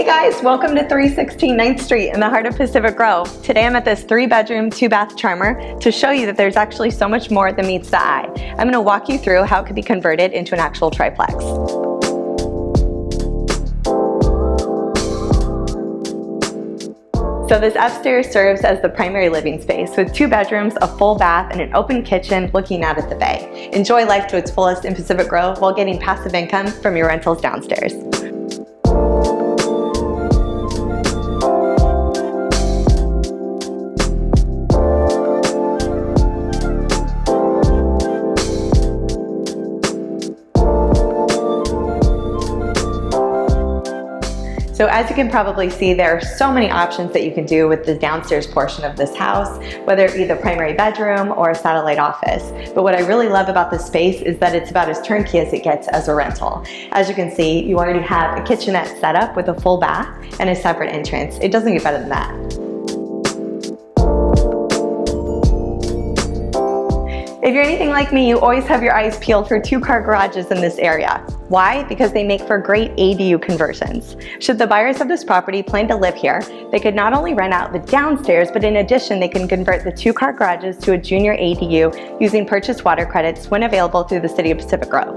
guys, welcome to 316 9th Street in the heart of Pacific Grove. Today I'm at this 3-bedroom, 2-bath charmer to show you that there's actually so much more than meets the eye. I'm going to walk you through how it could be converted into an actual triplex. So this upstairs serves as the primary living space with 2 bedrooms, a full bath, and an open kitchen looking out at the bay. Enjoy life to its fullest in Pacific Grove while getting passive income from your rentals downstairs. So as you can probably see, there are so many options that you can do with the downstairs portion of this house, whether it be the primary bedroom or a satellite office. But what I really love about this space is that it's about as turnkey as it gets as a rental. As you can see, you already have a kitchenette set up with a full bath and a separate entrance. It doesn't get better than that. If you're anything like me, you always have your eyes peeled for 2-car garages in this area. Why? Because they make for great ADU conversions. Should the buyers of this property plan to live here, they could not only rent out the downstairs, but in addition, they can convert the 2-car garages to a junior ADU using purchased water credits when available through the City of Pacific Grove.